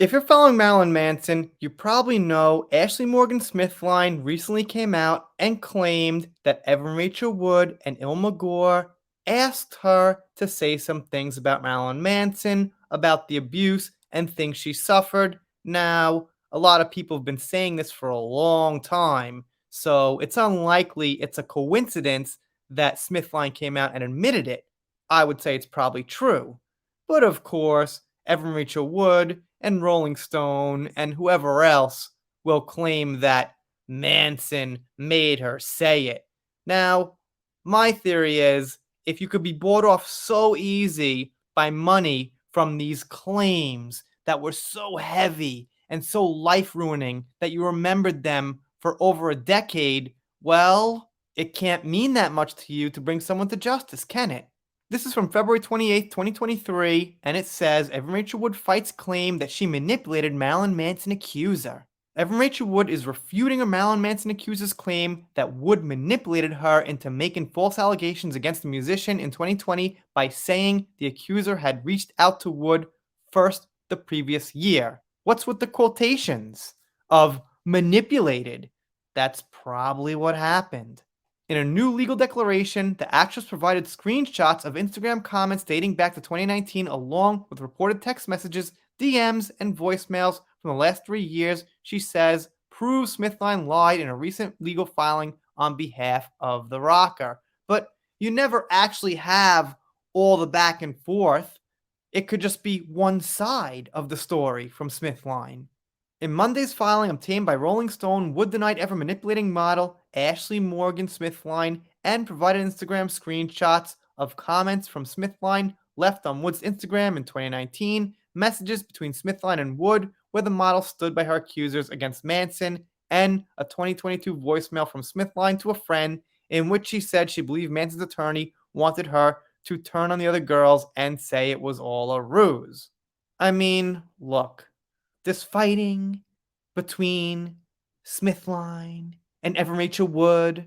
If you're following Marilyn Manson, you probably know Ashley Morgan Smithline recently came out and claimed that Evan Rachel Wood and Ilma Gore asked her to say some things about Marilyn Manson, about the abuse and things she suffered. Now, a lot of people have been saying this for a long time, so it's unlikely it's a coincidence that Smithline came out and admitted it. I would say it's probably true. But of course, Evan Rachel Wood and Rolling Stone and whoever else will claim that Manson made her say it. Now, my theory is if you could be bought off so easy by money from these claims that were so heavy and so life ruining that you remembered them for over a decade, well, it can't mean that much to you to bring someone to justice, can it? This is from February 28th, 2023, and it says Evan Rachel Wood fights claim that she manipulated Marilyn Manson Accuser. Evan Rachel Wood is refuting a Marilyn Manson Accuser's claim that Wood manipulated her into making false allegations against the musician in 2020 by saying the accuser had reached out to Wood first the previous year. What's with the quotations of manipulated? That's probably what happened. In a new legal declaration, the actress provided screenshots of Instagram comments dating back to 2019 along with reported text messages, DMs, and voicemails from the last 3 years. She says proves Smithline lied in a recent legal filing on behalf of the rocker. But you never actually have all the back and forth. It could just be one side of the story from Smithline. In Monday's filing obtained by Rolling Stone, Wood denied ever manipulating model Ashley Morgan Smithline and provided Instagram screenshots of comments from Smithline left on Wood's Instagram in 2019, messages between Smithline and Wood where the model stood by her accusers against Manson, and a 2022 voicemail from Smithline to a friend in which she said she believed Manson's attorney wanted her to turn on the other girls and say it was all a ruse. I mean, look. This fighting between Smithline and Evan Rachel Wood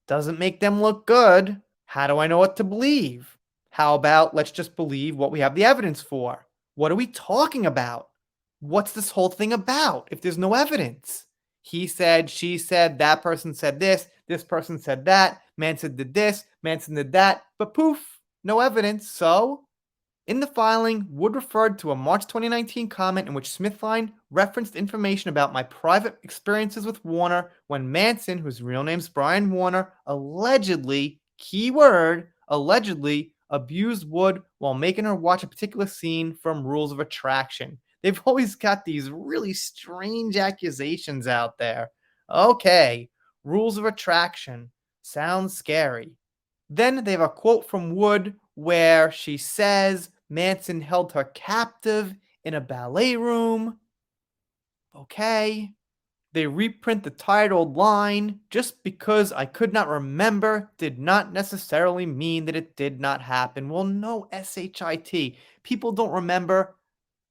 doesn't make them look good. How do I know what to believe? How about let's just believe what we have the evidence for? What are we talking about? What's this whole thing about if there's no evidence? He said, she said, that person said this person said that, Manson did this, Manson did that, but poof, no evidence. So in the filing, Wood referred to a March 2019 comment in which Smithline referenced information about my private experiences with Warner when Manson, whose real name's Brian Warner, allegedly, keyword, allegedly abused Wood while making her watch a particular scene from Rules of Attraction. They've always got these really strange accusations out there. Okay, Rules of Attraction. Sounds scary. Then they have a quote from Wood where she says Manson held her captive in a ballet room. Okay. They reprint the tired old line. Just because I could not remember did not necessarily mean that it did not happen. Well, no, SHIT. People don't remember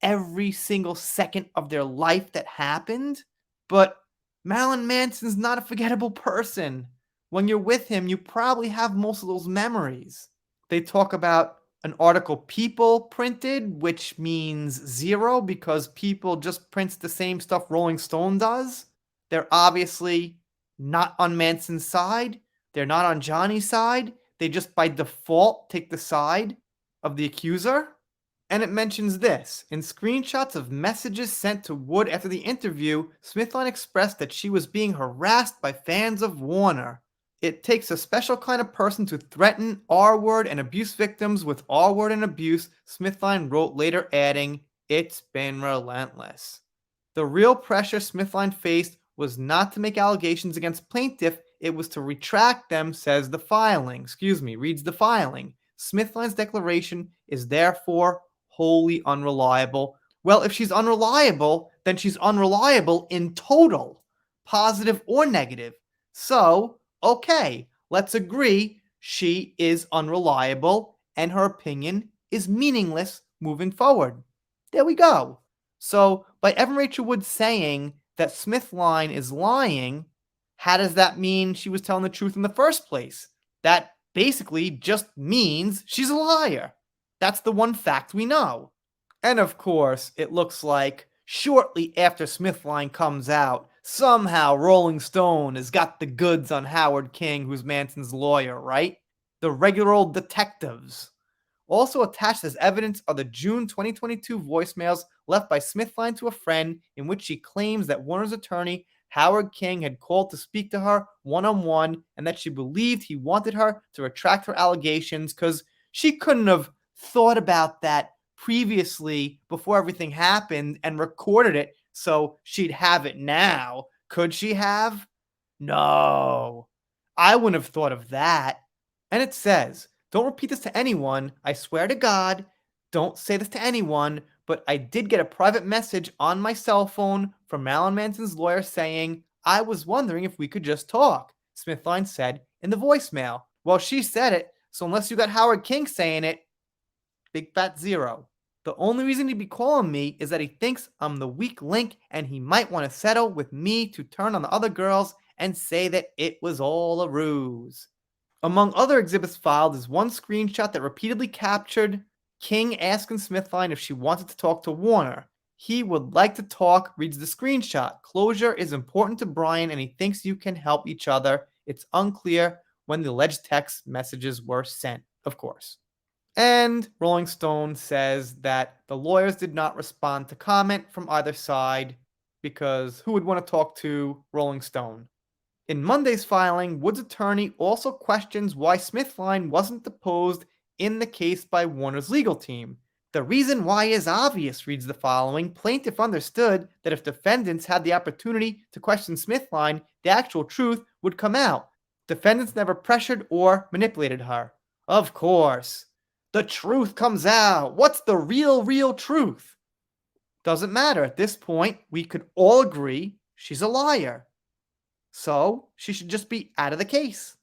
every single second of their life that happened. But Marilyn Manson's not a forgettable person. When you're with him, you probably have most of those memories. They talk about an article People printed, which means zero because People just prints the same stuff Rolling Stone does. They're obviously not on Manson's side. They're not on Johnny's side. They just by default take the side of the accuser. And it mentions this. In screenshots of messages sent to Wood after the interview, Smithline expressed that she was being harassed by fans of Warner. It takes a special kind of person to threaten R-word and abuse victims with R-word and abuse, Smithline wrote later adding, it's been relentless. The real pressure Smithline faced was not to make allegations against plaintiff, it was to retract them, says the filing. Reads the filing. Smithline's declaration is therefore wholly unreliable. Well, if she's unreliable, then she's unreliable in total, positive or negative. So, okay, let's agree she is unreliable and her opinion is meaningless moving forward. There we go. So, by Evan Rachel Wood saying that Smithline is lying, how does that mean she was telling the truth in the first place? That basically just means she's a liar. That's the one fact we know. And of course, it looks like Shortly after Smithline comes out, somehow Rolling Stone has got the goods on Howard King, who's Manson's lawyer, right? The regular old detectives. Also attached as evidence are the June 2022 voicemails left by Smithline to a friend in which she claims that Warner's attorney, Howard King, had called to speak to her one-on-one and that she believed he wanted her to retract her allegations because she couldn't have thought about that previously before everything happened and recorded it so she'd have it now. Could she have? No. I wouldn't have thought of that. And it says, don't repeat this to anyone. I swear to God, don't say this to anyone. But I did get a private message on my cell phone from Marilyn Manson's lawyer saying, I was wondering if we could just talk, Smithline said in the voicemail. Well, she said it, so unless you got Howard King saying it, big fat zero. The only reason he'd be calling me is that he thinks I'm the weak link and he might want to settle with me to turn on the other girls and say that it was all a ruse. Among other exhibits filed is one screenshot that repeatedly captured King asking Smithline if she wanted to talk to Warner. He would like to talk, reads the screenshot. Closure is important to Brian and he thinks you can help each other. It's unclear when the alleged text messages were sent, of course. And Rolling Stone says that the lawyers did not respond to comment from either side because who would want to talk to Rolling Stone? In Monday's filing, Wood's attorney also questions why Smithline wasn't deposed in the case by Warner's legal team. The reason why is obvious, reads the following. Plaintiff understood that if defendants had the opportunity to question Smithline, the actual truth would come out. Defendants never pressured or manipulated her. Of course. The truth comes out. What's the real truth? Doesn't matter. At this point, we could all agree she's a liar. So she should just be out of the case.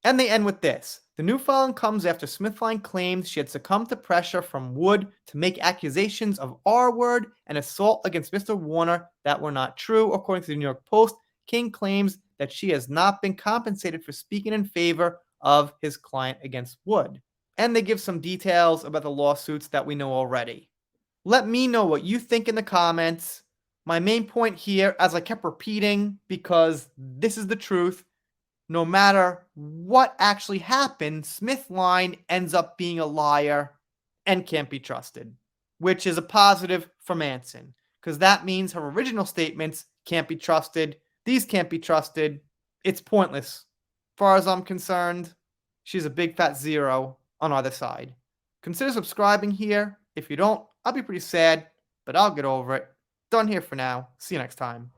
And they end with this. The new filing comes after Smithline claimed she had succumbed to pressure from Wood to make accusations of R-word and assault against Mr. Warner that were not true. According to the New York Post, King claims that she has not been compensated for speaking in favor of his client against Wood. And they give some details about the lawsuits that we know already. Let me know what you think in the comments. My main point here, as I kept repeating, because this is the truth, no matter what actually happened, Smithline ends up being a liar and can't be trusted, which is a positive for Manson, because that means her original statements can't be trusted. These can't be trusted. It's pointless. As far as I'm concerned, she's a big fat zero on either side. Consider subscribing here. If you don't, I'll be pretty sad, but I'll get over it. Done here for now. See you next time.